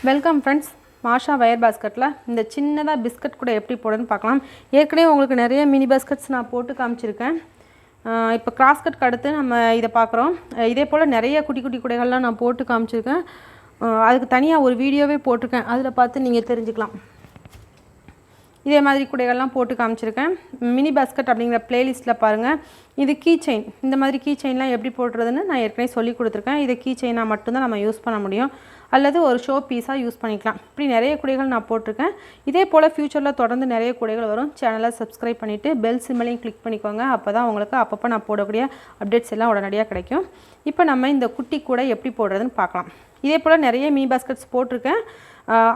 Welcome friends. Masha wire பாஸ்கெட்டில் இந்த சின்னதாக பிஸ்கட் கூட எப்படி போடுன்னு பார்க்கலாம். ஏற்கனவே உங்களுக்கு நிறைய மினி பாஸ்கெட்ஸ் நான் போட்டு காமிச்சிருக்கேன். இப்போ கிராஸ்கட்க்கு அடுத்து நம்ம இதை பார்க்குறோம். இதே போல் நிறைய குட்டி குட்டி குடைகள்லாம் நான் போட்டு காமிச்சிருக்கேன். அதுக்கு தனியாக ஒரு வீடியோவே போட்டிருக்கேன், அதில் பார்த்து நீங்கள் தெரிஞ்சுக்கலாம். இதே மாதிரி குடைகள்லாம் போட்டு காமிச்சிருக்கேன். மினி பாஸ்கெட் அப்படிங்கிற ப்ளேலிஸ்ட்டில் பாருங்கள். இது கீ செயின், இந்த மாதிரி கீ செயின்லாம் எப்படி போடுறதுன்னு நான் ஏற்கனவே சொல்லி கொடுத்துருக்கேன். இதை கீ செயினாக மட்டும்தான் நம்ம யூஸ் பண்ண முடியும், அல்லது ஒரு ஷோ பீஸாக யூஸ் பண்ணிக்கலாம். இப்படி நிறைய குடைகள் நான் போட்டிருக்கேன். இதே போல் ஃப்யூச்சரில் தொடர்ந்து நிறைய குடைகள் வரும். சேனலை சப்ஸ்கிரைப் பண்ணிவிட்டு பெல் சிம்மலையும் கிளிக் பண்ணிக்கோங்க. அப்போ தான் உங்களுக்கு அப்பப்போ நான் போடக்கூடிய அப்டேட்ஸ் எல்லாம் உடனடியாக கிடைக்கும். இப்போ நம்ம இந்த குட்டி கூடை எப்படி போடுறதுன்னு பார்க்கலாம். இதே போல் நிறைய மினி பாஸ்கெட்ஸ் போட்டிருக்கேன்.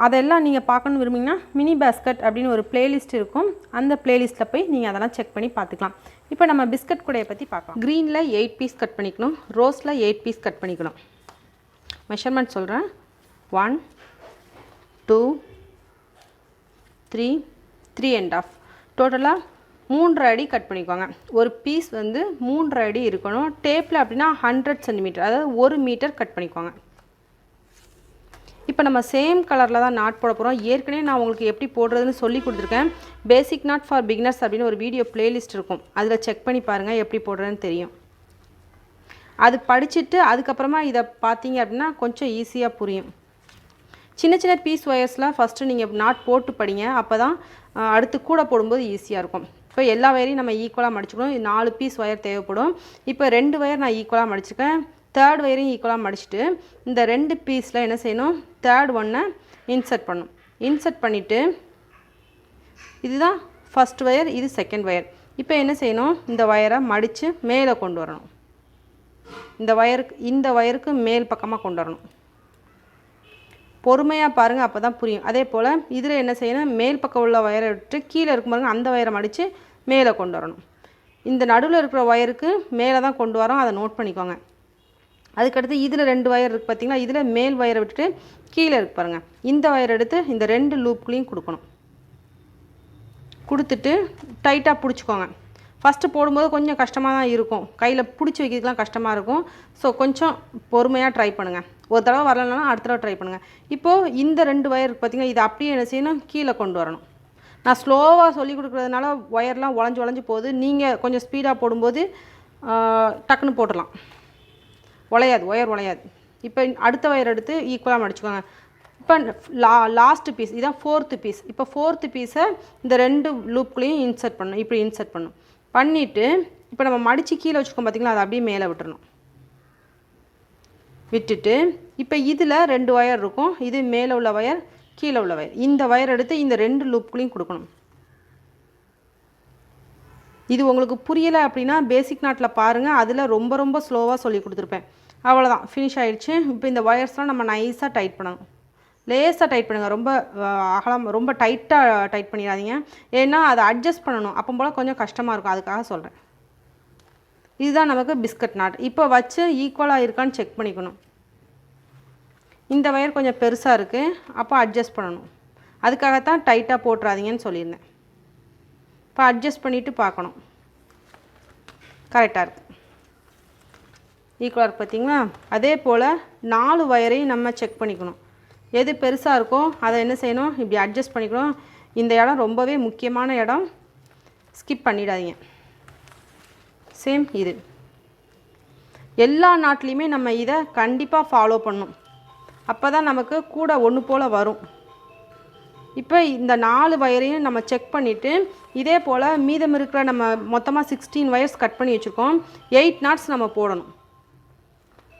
அதெல்லாம் நீங்கள் பார்க்கணுன்னு விரும்பிங்கன்னா மினி பாஸ்கெட் அப்படின்னு ஒரு ப்ளேலிஸ்ட் இருக்கும். அந்த ப்ளேலிஸ்ட்டில் போய் நீங்கள் அதெல்லாம் செக் பண்ணி பார்த்துக்கலாம். இப்போ நம்ம பிஸ்கட் கூடையை பற்றி பார்க்கலாம். க்ரீனில் 8 பீஸ் கட் பண்ணிக்கணும், ரோஸில் 8 பீஸ் கட் பண்ணிக்கணும். மெஷர்மெண்ட் சொல்கிறேன். 1 2 3 3.5 டோட்டலாக 3 அடி கட் பண்ணிக்கோங்க. ஒரு பீஸ் வந்து 3 அடி இருக்கணும். டேப்பில் அப்படின்னா 100 சென்டிமீட்டர், அதாவது 1 மீட்டர் கட் பண்ணிக்கோங்க. இப்போ நம்ம சேம் கலரில் தான் நாட் போட போகிறோம். ஏற்கனவே நான் உங்களுக்கு எப்படி போடுறதுன்னு சொல்லி கொடுத்துருக்கேன். பேசிக் நாட் ஃபார் பிகினர்ஸ் அப்படின்னு ஒரு வீடியோ ப்ளேலிஸ்ட் இருக்கும், அதில் செக் பண்ணி பாருங்கள், எப்படி போடுறதுன்னு தெரியும். அது படிச்சுட்டு அதுக்கப்புறமா இதை பார்த்தீங்க அப்படின்னா கொஞ்சம் ஈஸியாக புரியும். சின்ன சின்ன பீஸ் ஒயர்ஸ்லாம் ஃபஸ்ட்டு நீங்கள் நாட் போட்டு படிங்க, அப்போ தான் அடுத்து கூட போடும்போது ஈஸியாக இருக்கும். இப்போ எல்லா ஒயரையும் நம்ம ஈக்குவலாக மடிச்சுக்கணும். 4 பீஸ் ஒயர் தேவைப்படும். இப்போ 2 ஒயர் நான் ஈக்குவலாக மடிச்சிருக்கேன். 3rd ஒயரையும் ஈக்குவலாக மடிச்சுட்டு இந்த 2 பீஸில் என்ன செய்யணும், 3rd ஒன்றை இன்சர்ட் பண்ணணும். இன்சர்ட் பண்ணிவிட்டு இதுதான் ஃபஸ்ட் ஒயர், இது 2nd ஒயர். இப்போ என்ன செய்யணும், இந்த ஒயரை மடித்து மேலே கொண்டு வரணும். இந்த ஒயருக்கு மேல் பக்கமாக கொண்டு வரணும். பொறுமையாக பாருங்கள், அப்போ தான் புரியும். அதே போல் இதில் என்ன செய்யணும், மேல் பக்கம் உள்ள ஒயரை விட்டு கீழே இருக்கும் பாருங்கள், அந்த ஒயரை மடித்து மேலே கொண்டு வரணும். இந்த நடுவில் இருக்கிற ஒயருக்கு மேலே தான் கொண்டு வரோம், அதை நோட் பண்ணிக்கோங்க. அதுக்கடுத்து இதில் 2 ஒயர் இருக்குது பார்த்திங்களா, இதில் மேல் ஒயரை விட்டுட்டு கீழே இருக்கு பாருங்கள், இந்த ஒயர் எடுத்து இந்த 2 லூப்களையும் கொடுக்கணும். கொடுத்துட்டு டைட்டாக பிடிச்சிக்கோங்க. ஃபஸ்ட்டு போடும்போது கொஞ்சம் கஷ்டமாக தான் இருக்கும், கையில் பிடிச்சி வைக்கிறதுலாம் கஷ்டமாக இருக்கும். ஸோ கொஞ்சம் பொறுமையாக ட்ரை பண்ணுங்கள். ஒரு தடவை வரலனாலும் அடுத்த தடவை ட்ரை பண்ணுங்கள். இப்போது இந்த 2 ஒயர் இருக்குது பார்த்திங்கன்னா, இது அப்படியே என்ன செய்யணும், கீழே கொண்டு வரணும். நான் ஸ்லோவாக சொல்லி கொடுக்குறதுனால ஒயர்லாம் உடஞ்சி போகுது. நீங்கள் கொஞ்சம் ஸ்பீடாக போடும்போது டக்குன்னு போட்டுடலாம், உழையாது, ஒயர் உழையாது. இப்போ அடுத்த ஒயர் எடுத்து ஈக்குவலாக மடிச்சுக்கோங்க. இப்போ லாஸ்ட் பீஸ், இதுதான் 4th பீஸ். இப்போ 4th பீஸை இந்த 2 லூப்களையும் இன்சர்ட் பண்ணணும். இப்படி இன்சர்ட் பண்ணணும். பண்ணிவிட்டு இப்போ நம்ம மடித்து கீழே வச்சுக்கோம் பார்த்திங்களா, அதை அப்படியே மேலே விட்டுறணும். விட்டுட்டு இப்போ இதில் 2 ஒயர் இருக்கும், இது மேலே உள்ள ஒயர், கீழே உள்ள ஒயர். இந்த ஒயர் எடுத்து இந்த 2 லூப்களையும் கொடுக்கணும். இது உங்களுக்கு புரியலை அப்படின்னா பேசிக் நாட்டில் பாருங்கள், அதில் ரொம்ப ரொம்ப ஸ்லோவாக சொல்லி கொடுத்துருப்பேன். அவ்வளோதான், ஃபினிஷ் ஆகிடுச்சு. இப்போ இந்த ஒயர்ஸ்லாம் நம்ம நைஸாக டைட் பண்ணணும். லேஸாக டைட் பண்ணுங்கள், ரொம்ப அகலம் ரொம்ப டைட்டாக டைட் பண்ணிடாதீங்க. ஏன்னா அதை அட்ஜஸ்ட் பண்ணணும், அப்போ போல் கொஞ்சம் கஷ்டமாக இருக்கும், அதுக்காக சொல்கிறேன். இதுதான் நமக்கு பிஸ்கட் நாட். இப்போ வச்சு ஈக்குவலாக இருக்கான்னு செக் பண்ணிக்கணும். இந்த ஒயர் கொஞ்சம் பெருசாக இருக்குது, அப்போ அட்ஜஸ்ட் பண்ணணும். அதுக்காகத்தான் டைட்டாக போட்டுறாதீங்கன்னு சொல்லியிருந்தேன். இப்போ அட்ஜஸ்ட் பண்ணிவிட்டு பார்க்கணும், கரெக்டாக இருக்குது, ஈக்குவலாக இருக்குது பார்த்திங்களா. அதே போல் 4 ஒயரையும் நம்ம செக் பண்ணிக்கணும். எது பெருசாக இருக்கோ அதை என்ன செய்யணும், இப்படி அட்ஜஸ்ட் பண்ணிக்கணும். இந்த இடம் ரொம்பவே முக்கியமான இடம், ஸ்கிப் பண்ணிடாதீங்க. சேம் இது எல்லா நாட்லேயுமே நம்ம இதை கண்டிப்பாக ஃபாலோ பண்ணணும், அப்போ தான் நமக்கு கூட ஒன்று போல் வரும். இப்போ இந்த 4 ஒயரையும் நம்ம செக் பண்ணிவிட்டு இதே போல் மீதம் இருக்கிற நம்ம மொத்தமாக 16 ஒயர்ஸ் கட் பண்ணி வச்சுருக்கோம். 8 நாட்ஸ் நம்ம போடணும்.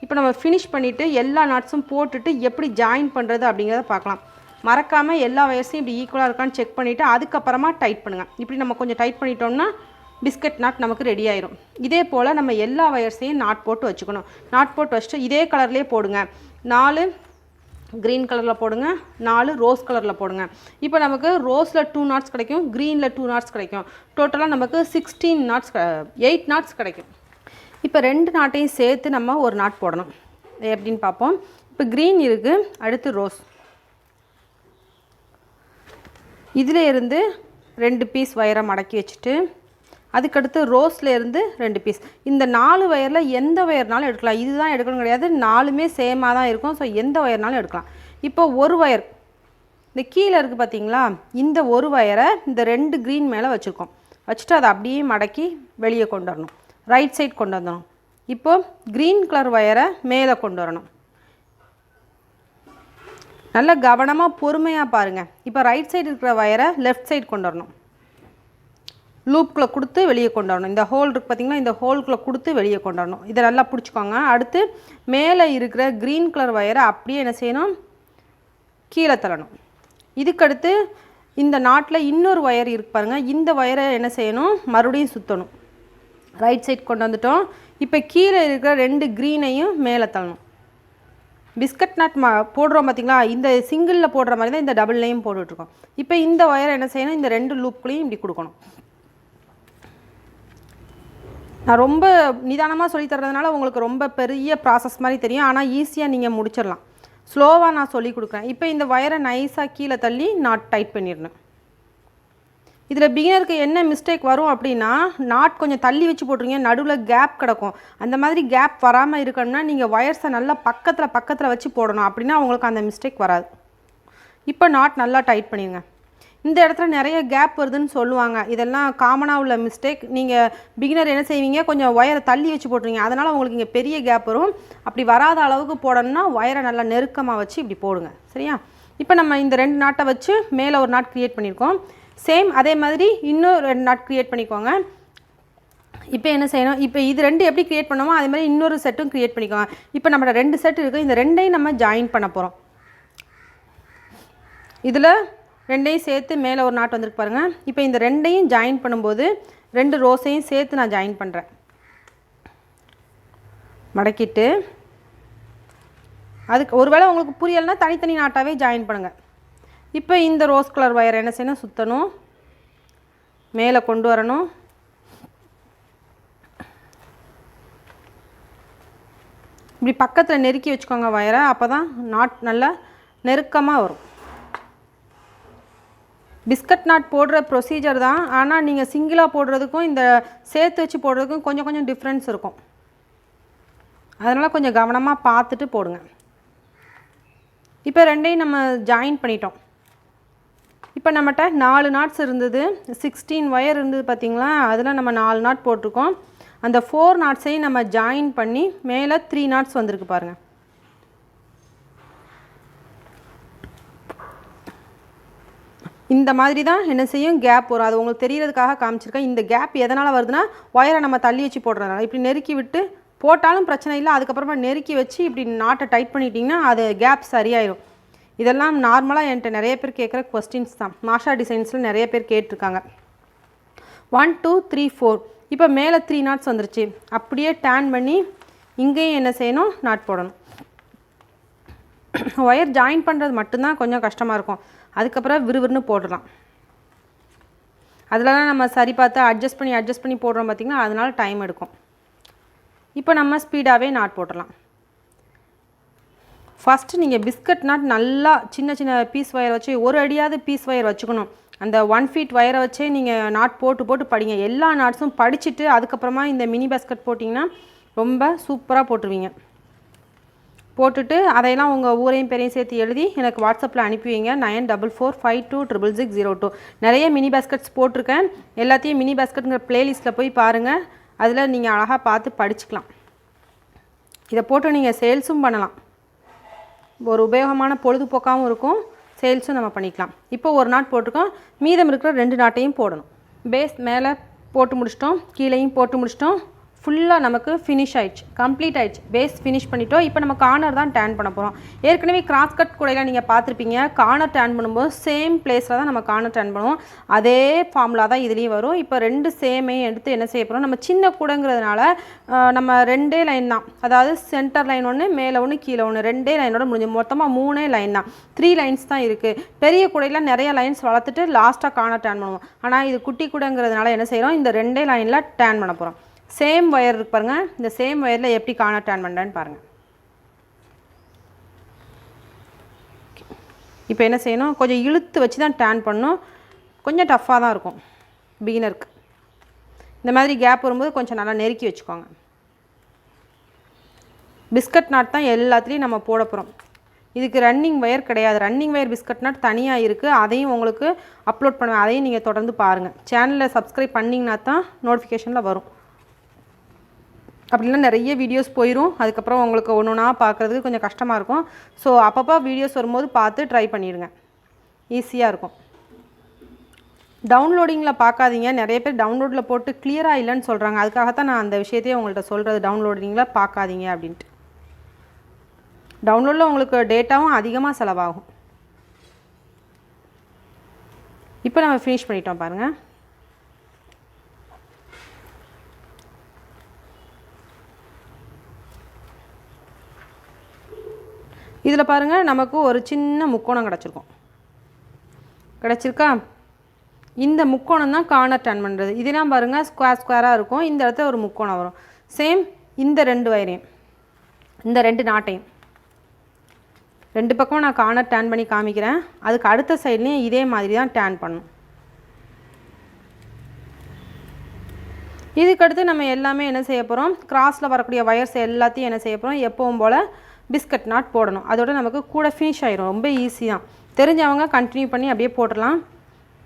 இப்போ நம்ம ஃபினிஷ் பண்ணிவிட்டு எல்லா நாட்ஸும் போட்டுட்டு எப்படி ஜாயின் பண்ணுறது அப்படிங்கிறத பார்க்கலாம். மறக்காமல் எல்லா ஒயர்ஸையும் இப்படி ஈக்குவலாக இருக்கான்னு செக் பண்ணிவிட்டு அதுக்கப்புறமா டைட் பண்ணுங்கள். இப்படி நம்ம கொஞ்சம் டைட் பண்ணிட்டோம்னா பிஸ்கட் நாட் நமக்கு ரெடி ஆயிரும். இதே போல் நம்ம எல்லா ஒயர்ஸையும் நாட் போட்டு வச்சுக்கணும். நாட் போட்டு வச்சுட்டு இதே கலர்லேயே போடுங்க. 4 க்ரீன் கலரில் போடுங்க, 4 ரோஸ் கலரில் போடுங்க. இப்போ நமக்கு ரோஸில் 2 நாட்ஸ் கிடைக்கும், க்ரீனில் 2 நாட்ஸ் கிடைக்கும். டோட்டலாக நமக்கு 16 நாட்ஸ் 8 நாட்ஸ் கிடைக்கும். இப்போ 2 நாட்டையும் சேர்த்து நம்ம ஒரு நாட் போடணும். எப்படின்னு பார்ப்போம். இப்போ க்ரீன் இருக்குது, அடுத்து ரோஸ். இதில் இருந்து 2 பீஸ் ஒயரை மடக்கி வச்சுட்டு அதுக்கடுத்து ரோஸில் இருந்து 2 பீஸ். இந்த 4 ஒயரில் எந்த ஒயர்னாலும் எடுக்கலாம். இதுதான் எடுக்கணும் கிடையாது, 4மே சேமாக தான் இருக்கும். ஸோ எந்த ஒயர்னாலும் எடுக்கலாம். இப்போ ஒரு ஒயர் இந்த கீழே இருக்குது பார்த்தீங்களா, இந்த ஒரு ஒயரை இந்த 2 க்ரீன் மேலே வச்சுருக்கோம். வச்சுட்டு அதை அப்படியே மடக்கி வெளியே கொண்டு வரணும், ரைட் சைட் கொண்டு வந்துடணும். இப்போது க்ரீன் கலர் ஒயரை மேலே கொண்டு வரணும். நல்லா கவனமாக பொறுமையாக பாருங்கள். இப்போ ரைட் சைடு இருக்கிற ஒயரை லெஃப்ட் சைடு கொண்டு வரணும், லூப்புக்குள்ளே கொடுத்து வெளியே கொண்டு வரணும். இந்த ஹோல் இருக்குது பார்த்திங்கன்னா, இந்த ஹோல்குள்ளே கொடுத்து வெளியே கொண்டு வரணும். இதை நல்லா பிடிச்சிக்கோங்க. அடுத்து மேலே இருக்கிற க்ரீன் கலர் ஒயரை அப்படியே என்ன செய்யணும், கீழே தள்ளணும். இதுக்கடுத்து இந்த நாட்டில் இன்னொரு ஒயர் இருக்கு பாருங்கள், இந்த ஒயரை என்ன செய்யணும், மறுபடியும் சுற்றணும். ரைட் சைட் கொண்டு வந்துட்டோம். இப்போ கீழே இருக்கிற 2 க்ரீனையும் மேலே தள்ளணும். பிஸ்கட் நட் போடுறோம் பார்த்திங்களா, இந்த சிங்கிளில் போடுற மாதிரி தான் இந்த டபுள்லையும் போட்டுட்ருக்கோம். இப்போ இந்த ஒயரை என்ன செய்யணும், இந்த 2 லூப்குள்ளேயும் இப்படி கொடுக்கணும். நான் ரொம்ப நிதானமாக சொல்லித்தரதுனால உங்களுக்கு ரொம்ப பெரிய ப்ராசஸ் மாதிரி தெரியும், ஆனால் ஈஸியாக நீங்கள் முடிச்சிடலாம். ஸ்லோவாக நான் சொல்லி கொடுக்குறேன். இப்போ இந்த ஒயரை நைஸாக கீழே தள்ளி நாட் டைட் பண்ணிடணும். இதில் பிகினருக்கு என்ன மிஸ்டேக் வரும் அப்படின்னா, நாட் கொஞ்சம் தள்ளி வச்சு போட்டுருங்க, நடுவில் கேப் கிடக்கும். அந்த மாதிரி கேப் வராமல் இருக்கணும்னா நீங்கள் ஒயர்ஸை நல்லா பக்கத்தில் வச்சு போடணும். அப்படின்னா உங்களுக்கு அந்த மிஸ்டேக் வராது. இப்போ நாட் நல்லா டைட் பண்ணிடுங்க. இந்த இடத்துல நிறைய கேப் வருதுன்னு சொல்லுவாங்க, இதெல்லாம் காமனாக உள்ள மிஸ்டேக். நீங்கள் பிகினர் என்ன செய்வீங்க, கொஞ்சம் ஒயரை தள்ளி வச்சு போட்டுருங்க, அதனால் உங்களுக்கு இங்கே பெரிய கேப் வரும். அப்படி வராத அளவுக்கு போடணும்னா ஒயரை நல்லா நெருக்கமாக வச்சு இப்படி போடுங்க. சரியா? இப்போ நம்ம இந்த 2 நாட்டை வச்சு மேலே ஒரு நாட் க்ரியேட் பண்ணியிருக்கோம். சேம் அதே மாதிரி இன்னும் 2 நாட் க்ரியேட் பண்ணிக்கோங்க. இப்போ என்ன செய்யணும், இப்போ இது 2 எப்படி க்ரியேட் பண்ணுவோமோ அதே மாதிரி இன்னொரு செட்டும் க்ரியேட் பண்ணிக்கோங்க. இப்போ நம்மளோட 2 செட் இருக்குது, இந்த 2ஐயும் நம்ம ஜாயின் பண்ண போகிறோம். இதில் 2ஐயும் சேர்த்து மேலே ஒரு நாட் வந்துருக்கு பாருங்கள். இப்போ இந்த 2ஐயும் ஜாயின் பண்ணும்போது 2 ரோஸையும் சேர்த்து நான் ஜாயின் பண்ணுறேன். மடக்கிட்டு அதுக்கு ஒருவேளை உங்களுக்கு புரியலைன்னா தனித்தனி நாட்டாகவே ஜாயின் பண்ணுங்கள். இப்போ இந்த ரோஸ் கலர் ஒயர் என்ன செய்யணும், சுற்றணும், மேலே கொண்டு வரணும். இப்படி பக்கத்தில் நெருக்கி வச்சுக்கோங்க ஒயரை, அப்போ தான் நாட் நல்லா நெருக்கமாக வரும். பிஸ்கட் நாட் போடுற ப்ரொசீஜர் தான், ஆனால் நீங்கள் சிங்கிளாக போடுறதுக்கும் இந்த சேர்த்து வச்சு போடுறதுக்கும் கொஞ்சம் டிஃப்ரென்ஸ் இருக்கும். அதனால் கொஞ்சம் கவனமாக பார்த்துட்டு போடுங்க. இப்போ 2ஐயும் நம்ம ஜாயின் பண்ணிட்டோம். இப்போ நம்மகிட்ட 4 நாட்ஸ் இருந்தது, 16 ஒயர் இருந்தது பார்த்திங்களா, அதில் நம்ம 4 நாட் போட்டிருக்கோம். அந்த 4 நாட்ஸையும் நம்ம ஜாயின் பண்ணி மேலே 3 நாட்ஸ் வந்திருக்கு பாருங்கள். இந்த மாதிரி தான் என்ன செய்யும், கேப் வரும். அது உங்களுக்கு தெரியறதுக்காக காமிச்சிருக்கேன். இந்த கேப் எதனால் வருதுன்னா, ஒயரை நம்ம தள்ளி வச்சு போடுறதுனால. இப்படி நெருக்கி விட்டு போட்டாலும் பிரச்சனை இல்லை, அதுக்கப்புறமா நெருக்கி வச்சு இப்படி நாட்டை டைட் பண்ணிட்டிங்கன்னா அது கேப் சரியாயிடும். இதெல்லாம் நார்மலாக என்கிட்ட நிறைய பேர் கேட்குற கொஸ்டின்ஸ் தான். மாஷா டிசைன்ஸில் நிறைய பேர் கேட்டிருக்காங்க. 1 2 3 4 இப்போ மேலே 3 நாட்ஸ் வந்துருச்சு. அப்படியே டேன் பண்ணி இங்கேயும் என்ன செய்யணும், நாட் போடணும். ஒயர் ஜாயின் பண்ணுறது மட்டும்தான் கொஞ்சம் கஷ்டமாக இருக்கும், அதுக்கப்புறம் விறுவிறுன்னு போடலாம். அதிலலாம் நம்ம சரி பார்த்து அட்ஜஸ்ட் பண்ணி போடுறோம் பார்த்திங்கன்னா, அதனால் டைம் எடுக்கும். இப்போ நம்ம ஸ்பீடாகவே நாட் போட்டுடலாம். ஃபஸ்ட்டு நீங்கள் பிஸ்கட் நாட் நல்லா சின்ன பீஸ் ஒயர் வச்சு, ஒரு அடியாவது பீஸ் ஒயர் வச்சுக்கணும். அந்த 1 feet ஒயரை வச்சே நீங்கள் நாட் போட்டு படிங்க. எல்லா நாட்ஸும் படிச்சுட்டு அதுக்கப்புறமா இந்த மினி பாஸ்கட் போட்டிங்கன்னா ரொம்ப சூப்பராக போட்டுருவீங்க. போட்டுட்டு அதையெல்லாம் உங்கள் ஊரையும் பேரையும் சேர்த்து எழுதி எனக்கு வாட்ஸ்அப்பில் அனுப்பி வைங்க. 9445266602. நிறைய மினி பாஸ்கெட்ஸ் போட்டிருக்கேன், எல்லாத்தையும் மினி பாஸ்கெட்டுங்கிற ப்ளேலிஸ்ட்டில் போய் பாருங்கள். அதில் நீங்கள் அழகாக பார்த்து படிச்சுக்கலாம். இதை போட்டு நீங்கள் சேல்ஸும் பண்ணலாம், ஒரு உபயோகமான பொழுதுபோக்காகவும் இருக்கும், சேல்ஸும் நம்ம பண்ணிக்கலாம். இப்போ ஒரு நாட் போட்டிருக்கோம், மீதம் இருக்கிற 2 நாட்டையும் போடணும். பேஸ் மேலே போட்டு முடிச்சிட்டோம், கீழேயும் போட்டு முடிச்சிட்டோம். ஃபுல்லாக நமக்கு ஃபினிஷ் ஆயிடுச்சு, கம்ப்ளீட் ஆயிடுச்சு. பேஸ் ஃபினிஷ் பண்ணிட்டோம். இப்போ நம்ம கார்னர் தான் டேன் பண்ண போகிறோம். ஏற்கனவே கிராஸ் கட் கூடையெல்லாம் நீங்கள் பார்த்துருப்பீங்க. கார்னர் டேன் பண்ணும்போது சேம் பிளேஸில் தான் நம்ம கார்னர் டேன் பண்ணுவோம். அதே ஃபார்முலா தான் இதுலேயும் வரும். இப்போ 2 சேமையும் எடுத்து என்ன செய்ய போகிறோம், நம்ம சின்ன கூடைங்கிறதுனால நம்ம 2 லைன் தான், அதாவது சென்டர் லைன் ஒன்று, மேலே ஒன்று, கீழே ஒன்று, 2 லைனோட முடிஞ்சு மொத்தமாக 3 லைன் தான், 3 லைன்ஸ் தான் இருக்குது. பெரிய கூடையில் நிறைய லைன்ஸ் வளர்த்துட்டு லாஸ்ட்டாக கார்னர் டேன் பண்ணுவோம். ஆனால் இது குட்டி கூடைங்கிறதுனால என்ன செய்கிறோம், இந்த 2 லைனில் டேன் பண்ண போகிறோம். சேம் ஒயர் இருக்கு பாருங்கள், இந்த சேம் ஒயரில் எப்படி கார்னர் டேன் பண்ணுறேன்னு பாருங்கள். இப்போ என்ன செய்யணும், கொஞ்சம் இழுத்து வச்சு தான் டேன் பண்ணணும். கொஞ்சம் டஃப்பாக தான் இருக்கும் பிகினருக்கு. இந்த மாதிரி கேப் வரும்போது கொஞ்சம் நல்லா நெருக்கி வச்சுக்கோங்க. பிஸ்கட் நாட் தான் எல்லாத்துலேயும் நம்ம போட போகிறோம். இதுக்கு ரன்னிங் வயர் கிடையாது. ரன்னிங் வயர் பிஸ்கட் நாட் தனியாக இருக்குது, அதையும் உங்களுக்கு அப்லோட் பண்ணுவேன், அதையும் நீங்கள் தொடர்ந்து பாருங்கள். சேனலில் சப்ஸ்கிரைப் பண்ணிங்கன்னா தான் நோட்டிஃபிகேஷனில் வரும். அப்படின்னா நிறைய வீடியோஸ் போயிடும், அதுக்கப்புறம் உங்களுக்கு ஒன்று ஒன்றா பார்க்குறதுக்கு கொஞ்சம் கஷ்டமாக இருக்கும். ஸோ அப்பப்போ வீடியோஸ் வரும்போது பார்த்து ட்ரை பண்ணிடுங்க, ஈஸியாக இருக்கும். டவுன்லோடிங்கில் பார்க்காதீங்க, நிறைய பேர் டவுன்லோடில் போட்டு கிளியராக இல்லைன்னு சொல்கிறாங்க. அதுக்காகத்தான் நான் அந்த விஷயத்தையே உங்கள்கிட்ட சொல்கிறது, டவுன்லோடிங்கில் பார்க்காதீங்க அப்படின்ட்டு. டவுன்லோடில் உங்களுக்கு டேட்டாவும் அதிகமாக செலவாகும். இப்போ நம்ம ஃபினிஷ் பண்ணிட்டோம் பாருங்கள். இதில் பாருங்கள், நமக்கு ஒரு சின்ன முக்கோணம் கிடச்சிருக்கா? இந்த முக்கோணம் தான் கார்னர் டர்ன் பண்ணுறது. இதெல்லாம் பாருங்கள் ஸ்கொயராக இருக்கும், இந்த இடத்துல ஒரு முக்கோணம் வரும். சேம் இந்த 2 வயரையும், இந்த 2 நாட்டையும் 2 பக்கமும் நான் கார்னர் டர்ன் பண்ணி காமிக்கிறேன். அதுக்கு அடுத்த சைட்லேயும் இதே மாதிரி தான் டர்ன் பண்ணணும். இதுக்கடுத்து நம்ம எல்லாமே என்ன செய்ய போகிறோம், கிராஸில் வரக்கூடிய வயர்ஸ் எல்லாத்தையும் என்ன செய்ய போகிறோம், எப்பவும் போல் பிஸ்கட் நாட் போடணும். அதோட நமக்கு கூட ஃபினிஷ் ஆகிரும். ரொம்ப ஈஸி தான், தெரிஞ்சவங்க கண்டினியூ பண்ணி அப்படியே போட்டுடலாம்.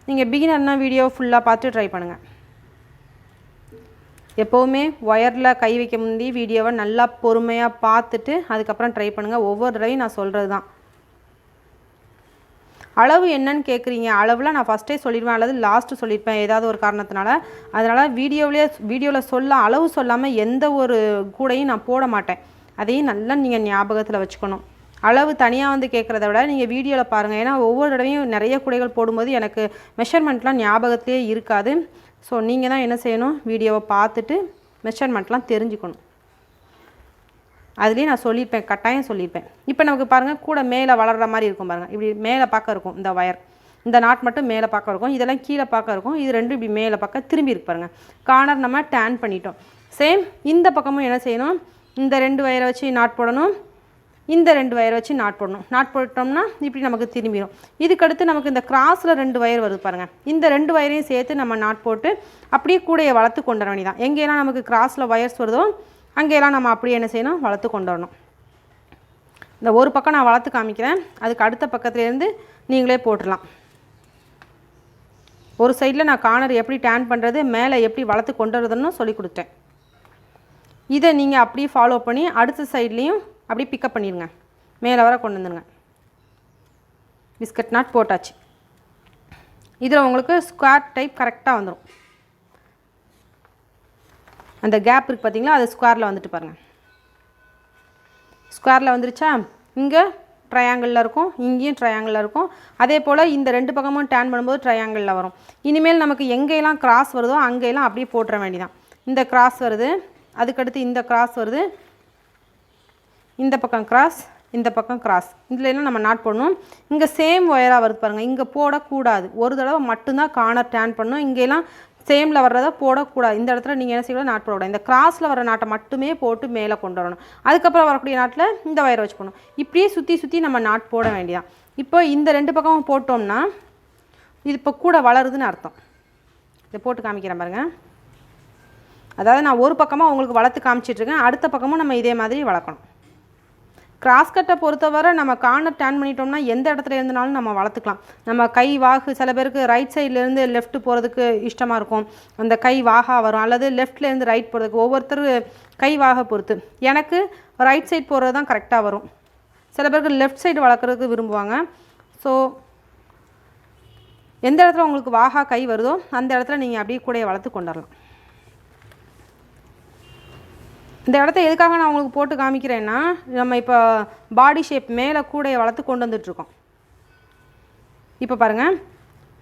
நீங்கள் பிகினர்னா வீடியோ ஃபுல்லாக பார்த்து ட்ரை பண்ணுங்கள். எப்போவுமே ஒயரில் கை வைக்க முந்தி வீடியோவை நல்லா பொறுமையாக பார்த்துட்டு அதுக்கப்புறம் ட்ரை பண்ணுங்கள். ஒவ்வொரு தடவையும் நான் சொல்கிறது தான். அளவு என்னன்னு கேட்குறீங்க, அளவில் நான் ஃபஸ்ட்டே சொல்லிடுவேன் அல்லது லாஸ்ட்டு சொல்லியிருப்பேன் ஏதாவது ஒரு காரணத்தினால. அதனால் வீடியோவில் அளவு சொல்லாமல் எந்த ஒரு கூடையும் நான் போட மாட்டேன். அதையும் நல்லா நீங்கள் ஞாபகத்தில் வச்சுக்கணும். அளவு தனியாக வந்து கேட்குறத விட நீங்கள் வீடியோவில் பாருங்கள். ஏன்னா ஒவ்வொரு தடவையும் நிறைய கூடைகள் போடும்போது எனக்கு மெஷர்மெண்ட்லாம் ஞாபகத்திலே இருக்காது. ஸோ நீங்கள் தான் என்ன செய்யணும், வீடியோவை பார்த்துட்டு மெஷர்மெண்ட்லாம் தெரிஞ்சுக்கணும். அதுலேயே நான் சொல்லியிருப்பேன், கட்டாயம் சொல்லியிருப்பேன். இப்போ நமக்கு பாருங்கள், கூட மேலே வளர்கிற மாதிரி இருக்கும் பாருங்கள். இப்படி மேலே பார்க்க இருக்கும் இந்த வயர், இந்த நாட் மட்டும் மேலே பார்க்க இருக்கும், இதெல்லாம் கீழே பார்க்க இருக்கும். இது ரெண்டும் இப்படி மேலே பார்க்க திரும்பி இருக்கு பாருங்கள். கார்னர் நம்ம டேன் பண்ணிட்டோம். சேம் இந்த பக்கமும் என்ன செய்யணும், இந்த 2 வயரை வச்சு நாட் போடணும், இந்த 2 வயரை வச்சு நாட் போடணும். நாட் போட்டோம்னா இப்படி நமக்கு திரும்பிடும். இதுக்கடுத்து நமக்கு இந்த கிராஸில் 2 வயர் வருது பாருங்கள். இந்த 2 வயரையும் சேர்த்து நம்ம நாட் போட்டு அப்படியே கூடையை வளர்த்து கொண்டு வர வேண்டியதான். எங்கேயெல்லாம் நமக்கு கிராஸில் வயர்ஸ் வருதோ அங்கேயெல்லாம் நம்ம அப்படியே என்ன செய்யணும், வளர்த்து கொண்டு வரணும். இந்த ஒரு பக்கம் நான் வளர்த்து காமிக்கிறேன், அதுக்கு அடுத்த பக்கத்துலேருந்து நீங்களே போட்டுடலாம். ஒரு சைடில் நான் கார்னர் எப்படி டேன் பண்ணுறது, மேலே எப்படி வளர்த்து கொண்டு வரதுன்னு சொல்லி கொடுத்தேன். இதை நீங்கள் அப்படியே ஃபாலோ பண்ணி அடுத்த சைட்லேயும் அப்படியே பிக்கப் பண்ணிடுங்க, மேலே வர கொண்டு வந்துடுங்க. பிஸ்கட் நாட் போட்டாச்சு. இதில் உங்களுக்கு ஸ்கொயர் டைப் கரெக்டாக வந்துடும். அந்த கேப் இருக்குது பார்த்தீங்களா, அது ஸ்கொயரில் வந்துட்டு பாருங்கள். ஸ்கொயரில் வந்துருச்சா? இங்கே ட்ரையாங்கிளில் இருக்கும், இங்கேயும் ட்ரையாங்கிளில் இருக்கும். அதே போல் இந்த 2 பக்கமும் டேன் பண்ணும்போது ட்ரையாங்கிளில் வரும். இனிமேல் நமக்கு எங்கெல்லாம் கிராஸ் வருதோ அங்கெல்லாம் அப்படியே போட்டுற வேண்டியதான். இந்த கிராஸ் வருது, அதுக்கடுத்து இந்த கிராஸ் வருது, இந்த பக்கம் கிராஸ், இந்த பக்கம் கிராஸ், இதில் எல்லாம் நம்ம நாட் போடணும். இங்கே சேம் ஒயராக வருது பாருங்கள், இங்கே போடக்கூடாது. ஒரு தடவை மட்டும்தான் கார்னர் டேன் பண்ணணும். இங்கெல்லாம் சேமில் வர்றதை போடக்கூடாது. இந்த இடத்துல நீங்கள் என்ன செய்யணும், நாட் போடக்கூடாது. இந்த கிராஸில் வர நாட்டை மட்டுமே போட்டு மேலே கொண்டு வரணும். அதுக்கப்புறம் வரக்கூடிய நாட்டில் இந்த வயரை வச்சு போடணும். இப்படியே சுற்றி நம்ம நாட் போட வேண்டியதான். இப்போ இந்த 2 பக்கமும் போட்டோம்னா இது இப்போ கூட வளருதுன்னு அர்த்தம். இதை போட்டு காமிக்கிறேன் பாருங்கள். அதாவது நான் ஒரு பக்கமாக உங்களுக்கு வளர்த்து காமிச்சிட்ருக்கேன், அடுத்த பக்கமும் நம்ம இதே மாதிரி வளர்க்கணும். கிராஸ் கட்டை பொறுத்தவரை நம்ம கார்னர் டேன் பண்ணிட்டோம்னா எந்த இடத்துல இருந்தனாலும் நம்ம வளர்த்துக்கலாம். நம்ம கை வாகு, சில பேருக்கு ரைட் சைட்லேருந்து லெஃப்ட் போகிறதுக்கு இஷ்டமாக இருக்கும், அந்த கை வாகாக வரும். அல்லது லெஃப்ட்லேருந்து ரைட் போகிறதுக்கு, ஒவ்வொருத்தர் கை வாக பொறுத்து. எனக்கு ரைட் சைட் போகிறது தான் கரெக்டாக வரும். சில பேருக்கு லெஃப்ட் சைடு வளர்க்குறதுக்கு விரும்புவாங்க. ஸோ எந்த இடத்துல உங்களுக்கு வாகா கை வருதோ அந்த இடத்துல நீங்கள் அப்படியே கூடையை வளர்த்து கொண்டு வரலாம். இந்த இடத்த எதுக்காக நான் உங்களுக்கு போட்டு காமிக்கிறேன்னா, நம்ம இப்போ பாடி ஷேப் மேலே கூடையை வளர்த்து கொண்டு வந்துட்டுருக்கோம். இப்போ பாருங்கள்,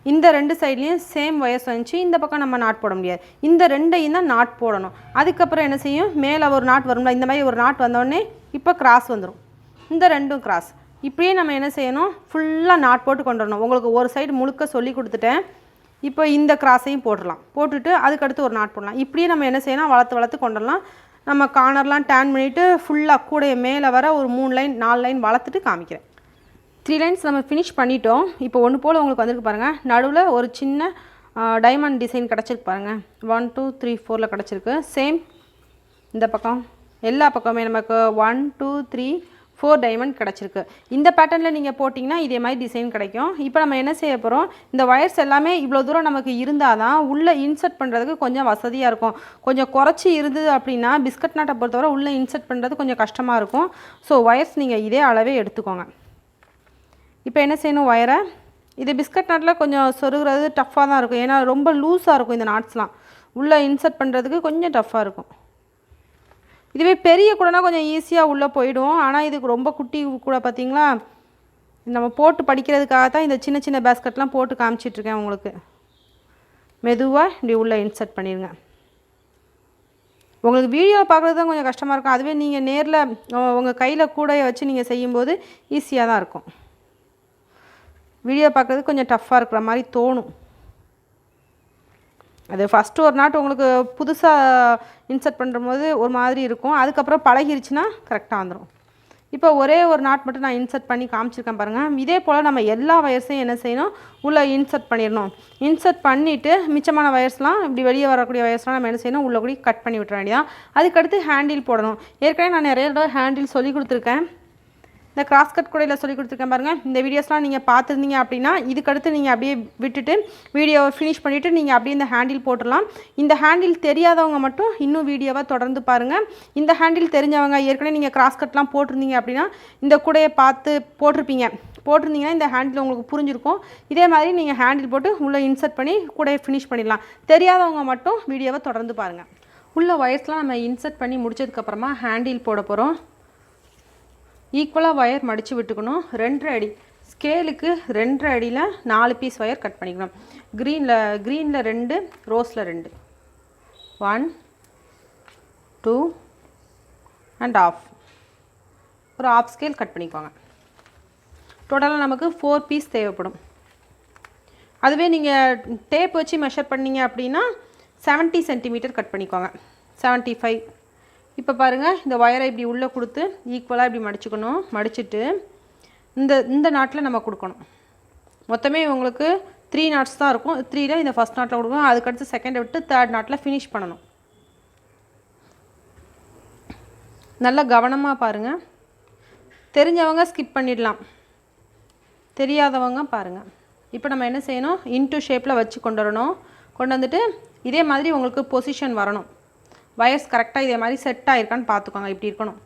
இந்த 2 சைட்லேயும் சேம் வயர்ஸ் வந்துச்சு. இந்த பக்கம் நம்ம நாட் போட முடியாது, இந்த 2ஐயும் தான் நாட் போடணும். அதுக்கப்புறம் என்ன செய்யும், மேலே ஒரு நாட் வரும்ல, இந்த மாதிரி ஒரு நாட் வந்தோடனே இப்போ கிராஸ் வந்துடும். இந்த 2ம் கிராஸ். இப்படியே நம்ம என்ன செய்யணும், ஃபுல்லாக நாட் போட்டு கொண்டு வரணும். உங்களுக்கு ஒரு சைடு முழுக்க சொல்லி கொடுத்துட்டேன். இப்போ இந்த கிராஸையும் போட்டுடலாம், போட்டுட்டு அதுக்கடுத்து ஒரு நாட் போடலாம். இப்படியே நம்ம என்ன செய்யணும், வளர்த்து கொண்டு வரலாம். நம்ம கார்னர்லாம் டேன் பண்ணிவிட்டு ஃபுல்லாக கூடைய மேலே வர ஒரு 3 லைன் 4 லைன் வளர்த்துட்டு காமிக்கிறேன். 3 லைன்ஸ் நம்ம ஃபினிஷ் பண்ணிட்டோம். இப்போ ஒன்று போல் உங்களுக்கு வந்திருக்கு பாருங்கள். நடுவில் ஒரு சின்ன டைமண்ட் டிசைன் கிடச்சிருக்கு பாருங்கள். 1 2 3 4ல் கிடச்சிருக்கு. சேம் இந்த பக்கம் எல்லா பக்கமே நமக்கு 1 2 3 4 டைமண்ட் கிடச்சிருக்கு. இந்த பேட்டர்னில் நீங்கள் போட்டிங்கன்னா இதே மாதிரி டிசைன் கிடைக்கும். இப்போ நம்ம என்ன செய்ய போகிறோம், இந்த ஒயர்ஸ் எல்லாமே இவ்வளோ தூரம் நமக்கு இருந்தால் தான் உள்ளே இன்சர்ட் பண்ணுறதுக்கு கொஞ்சம் வசதியாக இருக்கும். கொஞ்சம் குறைச்சி இருந்தது அப்படின்னா பிஸ்கட் நாட்டை பொறுத்தவரை உள்ளே இன்சர்ட் பண்ணுறது கொஞ்சம் கஷ்டமாக இருக்கும். ஸோ ஒயர்ஸ் நீங்கள் இதே அளவே எடுத்துக்கோங்க. இப்போ என்ன செய்யணும், ஒயரை இது பிஸ்கட் நாட்டில் கொஞ்சம் சொருகிறது டஃப்பாக தான் இருக்கும். ஏன்னா ரொம்ப லூஸாக இருக்கும் இந்த நாட்ஸ்லாம். உள்ளே இன்சர்ட் பண்ணுறதுக்கு கொஞ்சம் டஃப்பாக இருக்கும். இதுவே பெரிய கூடனா கொஞ்சம் ஈஸியாக உள்ளே போயிடும். ஆனால் இதுக்கு ரொம்ப குட்டி கூட பார்த்திங்களா, நம்ம போட்டு படிக்கிறதுக்காக தான் இந்த சின்ன சின்ன பேஸ்கெட்லாம் போட்டு காமிச்சிட்ருக்கேன் உங்களுக்கு. மெதுவாக இப்படி உள்ளே இன்சர்ட் பண்ணிடுங்க. உங்களுக்கு வீடியோவில் பார்க்குறது தான் கொஞ்சம் கஷ்டமாக இருக்கும். அதுவே நீங்கள் நேரில் உங்கள் கையில் கூடையை வச்சு நீங்கள் செய்யும்போது ஈஸியாக தான் இருக்கும். வீடியோ பார்க்குறது கொஞ்சம் டஃப்பாக இருக்கிற மாதிரி தோணும். அது ஃபஸ்ட்டு ஒரு நாட் உங்களுக்கு புதுசாக இன்சர்ட் பண்ணும்போது ஒரு மாதிரி இருக்கும். அதுக்கப்புறம் பழகிருச்சுன்னா கரெக்டாக வந்துடும். இப்போ ஒரே ஒரு நாட் மட்டும் நான் இன்சர்ட் பண்ணி காமிச்சிருக்கேன் பாருங்கள். இதே போல் நம்ம எல்லா வயர்ஸையும் என்ன செய்யணும், உள்ளே இன்சர்ட் பண்ணிடணும். இன்சர்ட் பண்ணிவிட்டு மிச்சமான வயர்ஸ்லாம் இப்படி வெளியே வரக்கூடிய வயர்ஸ்லாம் நம்ம என்ன செய்யணும், உள்ளே கூடி கட் பண்ணி விட்டுற வேண்டியதான். அதுக்கடுத்து ஹேண்டில் போடணும். ஏற்கனவே நான் நிறைய தடவை ஹேண்டில் சொல்லி கொடுத்துருக்கேன். இந்த கிராஸ் கட் கூடையில் சொல்லி கொடுத்துருக்கேன் பாருங்கள். இந்த வீடியோஸ்லாம் நீங்கள் பார்த்துருந்தீங்க அப்படின்னா இதுக்கடுத்து நீங்கள் அப்படியே விட்டுட்டு வீடியோவை ஃபினிஷ் பண்ணிவிட்டு நீங்கள் அப்படியே இந்த ஹேண்டில் போட்டுடலாம். இந்த ஹேண்டில் தெரியாதவங்க மட்டும் இன்னும் வீடியோவை தொடர்ந்து பாருங்கள். இந்த ஹேண்டில் தெரிஞ்சவங்க ஏற்கனவே நீங்கள் கிராஸ் கட்லாம் போட்டிருந்தீங்க அப்படின்னா இந்த கூடையை பார்த்து போட்டிருந்தீங்கன்னா இந்த ஹேண்டில் உங்களுக்கு புரிஞ்சிருக்கும். இதே மாதிரி நீங்கள் ஹேண்டில் போட்டு உள்ளே இன்சர்ட் பண்ணி கூடையை ஃபினிஷ் பண்ணிடலாம். தெரியாதவங்க மட்டும் வீடியோவை தொடர்ந்து பாருங்கள். உள்ள ஒயர்ஸ்லாம் நம்ம இன்சர்ட் பண்ணி முடிச்சதுக்கப்புறமா ஹேண்டில் போட போகிறோம். ஈக்குவலாக ஒயர் மடித்து விட்டுக்கணும். 2.5 அடி ஸ்கேலுக்கு 2.5 அடியில் 4 பீஸ் ஒயர் கட் பண்ணிக்கணும். க்ரீனில் 2, ரோஸில் 2, 1 2 அண்ட் ஆஃப். ஒரு ஆஃப் ஸ்கேல் கட் பண்ணிக்கோங்க. டோட்டலாக நமக்கு 4 பீஸ் தேவைப்படும். அதுவே நீங்கள் டேப் வச்சு மெஷர் பண்ணிங்க அப்படின்னா 70 சென்டிமீட்டர் கட் பண்ணிக்கோங்க. 75. இப்போ பாருங்கள், இந்த ஒயரை இப்படி உள்ளே கொடுத்து ஈக்குவலாக இப்படி மடிச்சுக்கணும். மடிச்சுட்டு இந்த நாட்டில் நம்ம கொடுக்கணும். மொத்தமே உங்களுக்கு 3 நாட்ஸ் தான் இருக்கும். 3ல் இந்த ஃபஸ்ட் நாட்டில் கொடுக்கணும். அதுக்கடுத்து செகண்டை விட்டு தேர்ட் நாட்டில் ஃபினிஷ் பண்ணணும். நல்லா கவனமாக பாருங்கள். தெரிஞ்சவங்க ஸ்கிப் பண்ணிடலாம், தெரியாதவங்க பாருங்கள். இப்போ நம்ம என்ன செய்யணும், இன்டூ ஷேப்பில் வச்சு கொண்டு வரணும். கொண்டு வந்துட்டு இதே மாதிரி உங்களுக்கு பொசிஷன் வரணும். வயர்ஸ் கரெக்டாக இதே மாதிரி செட் ஆகிருக்கான்னு பார்த்துக்கோங்க. இப்படி இருக்கணும்.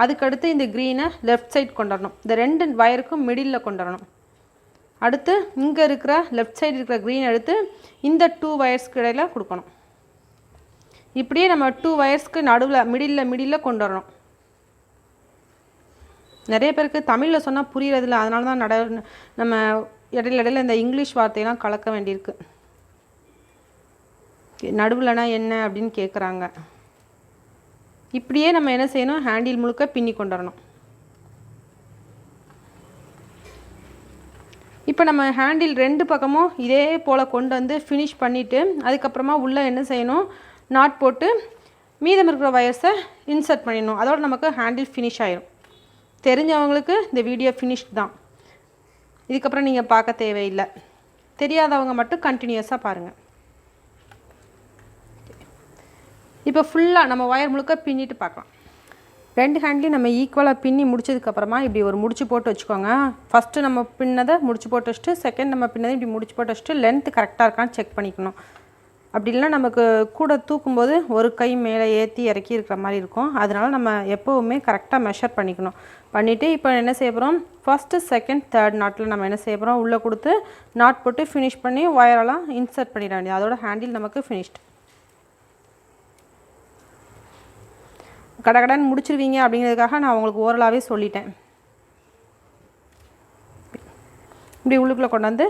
அதுக்கடுத்து இந்த க்ரீனை லெஃப்ட் சைட் கொண்டு வரணும். இந்த 2 வயருக்கும் மிடில் கொண்டு வரணும். அடுத்து இங்கே இருக்கிற லெஃப்ட் சைடு இருக்கிற க்ரீன் எடுத்து இந்த 2 வயர்ஸ்க்கு இடையில் கொடுக்கணும். இப்படியே நம்ம 2 வயர்ஸ்க்கு நடுவில் மிடில் கொண்டு வரணும். நிறைய பேருக்கு தமிழில் சொன்னால் புரியறதில்ல. அதனால தான் நம்ம இடையில இந்த இங்கிலீஷ் வார்த்தையெல்லாம் கலக்க வேண்டியிருக்கு. நடுவில்னா என்ன அப்படின்னு கேட்குறாங்க. இப்படியே நம்ம என்ன செய்யணும், ஹேண்டில் முழுக்க பின்னி கொண்டு வரணும். இப்போ நம்ம ஹேண்டில் 2 பக்கமும் இதே போல் கொண்டு வந்து ஃபினிஷ் பண்ணிவிட்டு அதுக்கப்புறமா உள்ளே என்ன செய்யணும், நாட் போட்டு மீதம் இருக்கிற வயர்ஸை இன்சர்ட் பண்ணிடணும். அதோட நமக்கு ஹேண்டில் ஃபினிஷ் ஆயிடும். தெரிஞ்சவங்களுக்கு இந்த வீடியோ ஃபினிஷ் தான். இதுக்கப்புறம் நீங்கள் பார்க்க தேவையில்லை. தெரியாதவங்க மட்டும் கண்டினியூஸாக பாருங்கள். இப்போ ஃபுல்லாக நம்ம ஒயர் முழுக்க பின்னிட்டு பார்க்கலாம். 2 ஹேண்ட்லேயும் நம்ம ஈக்குவலாக பின்னி முடிச்சதுக்கப்புறமா இப்படி ஒரு முடிச்சு போட்டு வச்சுக்கோங்க. ஃபஸ்ட்டு நம்ம பின்னதை முடிச்சு போட்டு வச்சுட்டு செகண்ட் நம்ம பின்னதை இப்படி முடிச்சு போட்டு வச்சுட்டு லென்த்து கரெக்டாக இருக்கான்னு செக் பண்ணிக்கணும். அப்படி இல்லைனா நமக்கு கூட தூக்கும்போது ஒரு கை மேலே ஏற்றி இறக்கி இருக்கிற மாதிரி இருக்கும். அதனால் நம்ம எப்போவுமே கரெக்டாக மெஷர் பண்ணிக்கணும். பண்ணிவிட்டு இப்போ என்ன செய்ய போகிறோம், ஃபஸ்ட்டு செகண்ட் தேர்ட் நாட்டில் நம்ம என்ன செய்ய போகிறோம், உள்ளே கொடுத்து நாட் போட்டு ஃபினிஷ் பண்ணி ஒயரெல்லாம் இன்சர்ட் பண்ணிட வேண்டியது. அதோட ஹேண்டில் நமக்கு ஃபினிஷ்டு. கடகடன்னு முடிச்சிருவீங்க அப்படிங்கிறதுக்காக நான் உங்களுக்கு ஓரலாகவே சொல்லிட்டேன். இப்படி உள்ளுக்குள்ளே கொண்டாந்து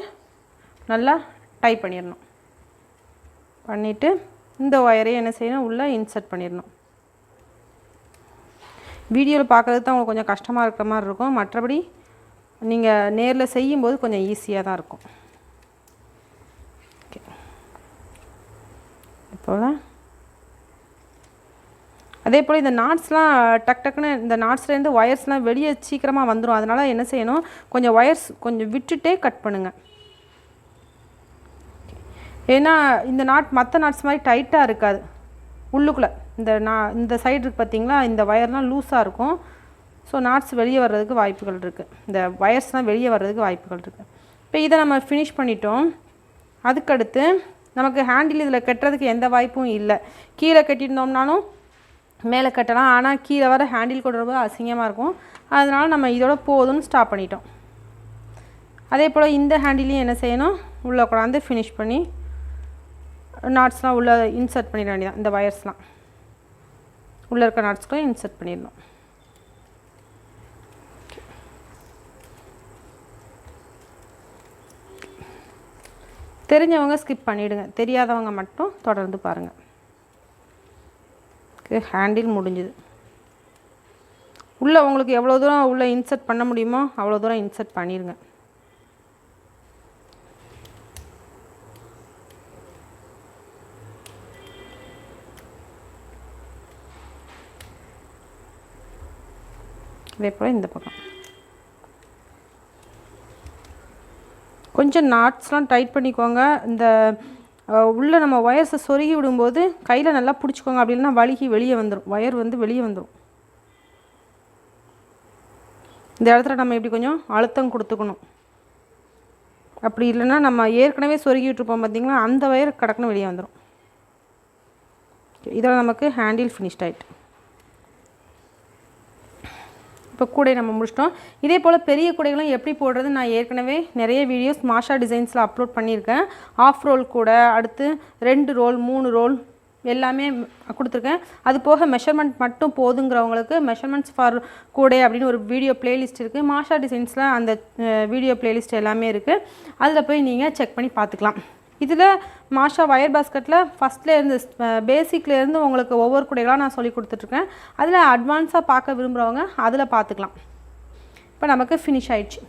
நல்லா டைப் பண்ணிடணும். பண்ணிவிட்டு இந்த ஒயரையும் என்ன செய்யணும், உள்ளே இன்சர்ட் பண்ணிடணும். வீடியோவில் பார்க்குறது தான் உங்களுக்கு கொஞ்சம் கஷ்டமாக இருக்கிற மாதிரி இருக்கும். மற்றபடி நீங்கள் நேரில் செய்யும்போது கொஞ்சம் ஈஸியாக தான் இருக்கும். ஓகே, இப்போ அதே போல் இந்த நாட்ஸ்லாம் டக்குன்னு இந்த நாட்ஸ்லேருந்து ஒயர்ஸ்லாம் வெளியே சீக்கிரமாக வந்துடும். அதனால் என்ன செய்யணும், கொஞ்சம் ஒயர்ஸ் கொஞ்சம் விட்டுட்டே கட் பண்ணுங்கள். ஏன்னா இந்த நாட் மற்ற நாட்ஸ் மாதிரி டைட்டாக இருக்காது. உள்ளுக்குள்ளே இந்த சைடு இருக்குது பார்த்தீங்களா, இந்த ஒயர்லாம் லூஸாக இருக்கும். ஸோ நாட்ஸ் வெளியே வர்றதுக்கு வாய்ப்புகள் இருக்குது, இந்த வயர்ஸ்லாம் வெளியே வர்றதுக்கு வாய்ப்புகள் இருக்குது. இப்போ இதை நம்ம ஃபினிஷ் பண்ணிட்டோம். அதுக்கடுத்து நமக்கு ஹேண்டில் இதில் கட்டுறதுக்கு எந்த வாய்ப்பும் இல்லை. கீழே கட்டியிருந்தோம்னாலும் மேலே கட்டலாம், ஆனால் கீழே வர ஹேண்டில் கொடுறது அசிங்கமாக இருக்கும். அதனால் நம்ம இதோட போதும்னு ஸ்டாப் பண்ணிட்டோம். அதே போல் இந்த ஹேண்டிலையும் என்ன செய்யணும், உள்ளே கொண்டாந்து ஃபினிஷ் பண்ணி நாட்ஸ்லாம் உள்ளே இன்சர்ட் பண்ணிட வேண்டியதான். இந்த வயர்ஸ்லாம் உள்ளே இருக்க நாட்ஸ்க்குள்ளே இன்சர்ட் பண்ணிடணும். தெரிஞ்சவங்க ஸ்கிப் பண்ணிவிடுங்க, தெரியாதவங்க மட்டும் தொடர்ந்து பாருங்கள். ஹேண்டில் முடிஞ்சுது. உள்ளே உங்களுக்கு எவ்வளோ தூரம் உள்ளே இன்சர்ட் பண்ண முடியுமோ அவ்வளோ தூரம் இன்சர்ட் பண்ணிடுங்க. அதே போல் இந்த பக்கம் கொஞ்சம் நாட்ஸ்லாம் டைட் பண்ணிக்கோங்க. இந்த உள்ளே நம்ம ஒயர்ஸை சொருகி விடும்போது கையில் நல்லா பிடிச்சிக்கோங்க, அப்படி இல்லைன்னா வழுகி வெளியே வந்துடும், ஒயர் வந்து வெளியே வந்துடும். இந்த இடத்துல நம்ம இப்படி கொஞ்சம் அழுத்தம் கொடுத்துக்கணும். அப்படி இல்லைன்னா நம்ம ஏற்கனவே சொருகி விட்டுருப்போம் பார்த்திங்களா, அந்த ஒயர் கடக்குன்னு வெளியே வந்துடும். இதில் நமக்கு ஹேண்டில் ஃபினிஷ்ட் ஆகிட்டு. இப்போ கூடை நம்ம முடிச்சிட்டோம். இதே போல் பெரிய கூடைகளும் எப்படி போடுறது நான் ஏற்கனவே நிறைய வீடியோஸ் மாஷா டிசைன்ஸில் அப்லோட் பண்ணியிருக்கேன். ஆஃப் ரோல் கூடை, அடுத்து 2 ரோல் 3 ரோல் எல்லாமே கொடுத்துருக்கேன். அது போக மெஷர்மெண்ட் மட்டும் போதுங்கிறவங்களுக்கு மெஷர்மெண்ட்ஸ் ஃபார் கூடை அப்படின்னு ஒரு வீடியோ பிளேலிஸ்ட் இருக்குது. மாஷா டிசைன்ஸில் அந்த வீடியோ பிளேலிஸ்ட் எல்லாமே இருக்குது. அதில் போய் நீங்கள் செக் பண்ணி பார்த்துக்கலாம். இதில் மாஷா வயர் பாஸ்கெட்டில் ஃபஸ்ட்லேருந்து பேசிக்லேருந்து உங்களுக்கு ஒவ்வொரு கூடைகளாக நான் சொல்லி கொடுத்துட்ருக்கேன். அதில் அட்வான்ஸாக பார்க்க விரும்புகிறவங்க அதில் பார்த்துக்கலாம். இப்போ நமக்கு ஃபினிஷ் ஆகிடுச்சு.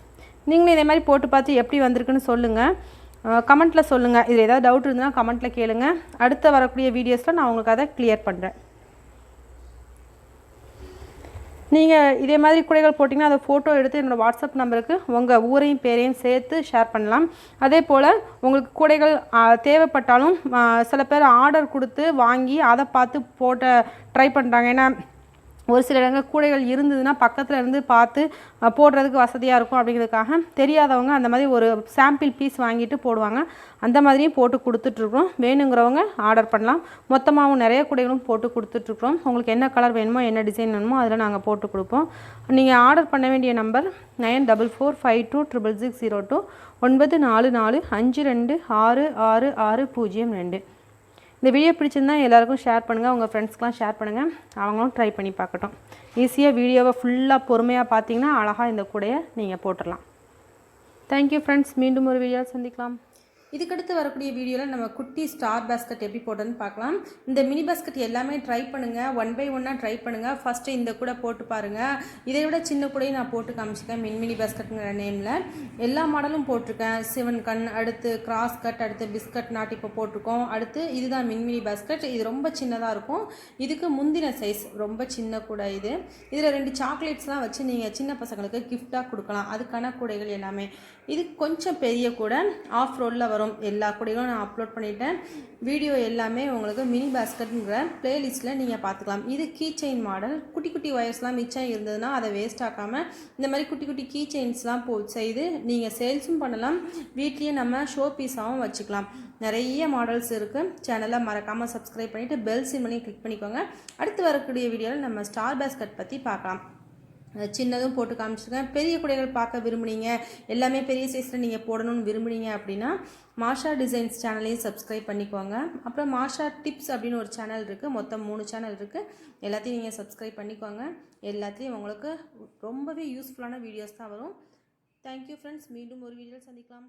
நீங்களும் இதே மாதிரி போட்டு பார்த்து எப்படி வந்திருக்குன்னு சொல்லுங்கள், கமெண்ட்டில் சொல்லுங்கள். இதில் ஏதாவது டவுட் இருந்ததுன்னா கமெண்ட்டில் கேளுங்க. அடுத்து வரக்கூடிய வீடியோஸில் நான் உங்களுக்கு அதை கிளியர் பண்ணுறேன். நீங்கள் இதே மாதிரி கூடைகள் போட்டிங்கன்னா அதை ஃபோட்டோ எடுத்து என்னோடய வாட்ஸ்அப் நம்பருக்கு உங்கள் ஊரையும் பேரையும் சேர்த்து ஷேர் பண்ணலாம். அதே போல் உங்களுக்கு கூடைகள் தேவைப்பட்டாலும் சில பேர் ஆர்டர் கொடுத்து வாங்கி அதை பார்த்து போட்ட ட்ரை பண்ணுறாங்க. ஏன்னா ஒரு சில இடங்கள் கூடைகள் இருந்ததுன்னா பக்கத்தில் இருந்து பார்த்து போடுறதுக்கு வசதியாக இருக்கும் அப்படிங்கிறதுக்காக தெரியாதவங்க அந்த மாதிரி ஒரு சாம்பிள் பீஸ் வாங்கிட்டு போடுவாங்க. அந்த மாதிரியும் போட்டு கொடுத்துட்ருக்குறோம். வேணுங்கிறவங்க ஆர்டர் பண்ணலாம். மொத்தமாகவும் நிறைய கூடைகளும் போட்டு கொடுத்துட்ருக்குறோம். உங்களுக்கு என்ன கலர் வேணுமோ என்ன டிசைன் வேணுமோ அதில் நாங்கள் போட்டு கொடுப்போம். நீங்கள் ஆர்டர் பண்ண வேண்டிய நம்பர் 9445266602 9445266602. இந்த வீடியோ பிடிச்சிருந்தால் எல்லாருக்கும் ஷேர் பண்ணுங்கள், உங்கள் ஃப்ரெண்ட்ஸ்க்கெலாம் ஷேர் பண்ணுங்கள், அவங்களும் ட்ரை பண்ணி பார்க்கட்டும். ஈஸியாக வீடியோவை ஃபுல்லாக பொறுமையாக பார்த்தீங்கன்னா அழகாக இந்த கூடையை நீங்கள் போட்டுடலாம். தேங்க்யூ ஃப்ரெண்ட்ஸ், மீண்டும் ஒரு வீடியோவில் சந்திக்கலாம். இதுக்கடுத்து வரக்கூடிய வீடியோவில் நம்ம குட்டி ஸ்டார் பாஸ்கெட் எப்படி போடுறதுன்னு பார்க்கலாம். இந்த மினி பாஸ்கெட் எல்லாமே ட்ரை பண்ணுங்கள், 1 by 1 ட்ரை பண்ணுங்கள். ஃபஸ்ட்டு இந்த கூட போட்டு பாருங்கள். இதை விட சின்ன கூடையும் நான் போட்டு காமிச்சிருக்கேன். மினி பாஸ்கெட்டுங்கிற நேமில் எல்லா மாடலும் போட்டிருக்கேன். 7 கண், அடுத்து கிராஸ் கட், அடுத்து பிஸ்கட் நாட் இப்போ போட்டிருக்கோம். அடுத்து இதுதான் மினி பாஸ்கெட். இது ரொம்ப சின்னதாக இருக்கும். இதுக்கு முந்தின சைஸ் ரொம்ப சின்ன கூடை இது. இதில் 2 சாக்லேட்ஸ்லாம் வச்சு நீங்கள் சின்ன பசங்களுக்கு கிஃப்டாக கொடுக்கலாம். அதுக்கான கூடைகள் எல்லாமே. இது கொஞ்சம் பெரிய கூடை, ஆஃப் ரோலில் வரும். எல்லா கூடைகளும் நான் அப்லோட் பண்ணிட்டேன். வீடியோ எல்லாமே உங்களுக்கு மினி பாஸ்கெட்டுங்கிற பிளேலிஸ்ட்டில் நீங்கள் பார்த்துக்கலாம். இது கீ செயின் மாடல். குட்டி குட்டி ஒயர்ஸ்லாம் மிச்சம் இருந்ததுன்னா அதை வேஸ்ட் ஆக்காமல் இந்த மாதிரி குட்டி குட்டி கீ செயின்ஸ்லாம் செய்து நீங்கள் சேல்ஸும் பண்ணலாம், வீட்லேயே நம்ம ஷோ பீஸாகவும் வச்சுக்கலாம். நிறைய மாடல்ஸ் இருக்குது. சேனலை மறக்காமல் சப்ஸ்கிரைப் பண்ணிவிட்டு பெல் சிம்பலையும் கிளிக் பண்ணிக்கோங்க. அடுத்து வரக்கூடிய வீடியோவில் நம்ம ஸ்டார் பாஸ்கெட் பற்றி பார்க்கலாம். சின்னதும் போட்டு காமிச்சிருக்கேன். பெரிய கூடைகள் பார்க்க விரும்புனீங்க, எல்லாமே பெரிய சைஸில் நீங்கள் போடணும்னு விரும்புனீங்க அப்படின்னா மாஷா டிசைன்ஸ் சேனலையும் சப்ஸ்கிரைப் பண்ணிக்கோங்க. அப்புறம் மாஷா டிப்ஸ் அப்படின்னு ஒரு சேனல் இருக்குது. மொத்தம் 3 சேனல் இருக்குது. எல்லாத்தையும் நீங்கள் சப்ஸ்கிரைப் பண்ணிக்கோங்க. எல்லாத்தையும் உங்களுக்கு ரொம்பவே யூஸ்ஃபுல்லான வீடியோஸ் தான் வரும். தேங்க்யூ ஃப்ரெண்ட்ஸ், மீண்டும் ஒரு வீடியோவில் சந்திக்கலாம்.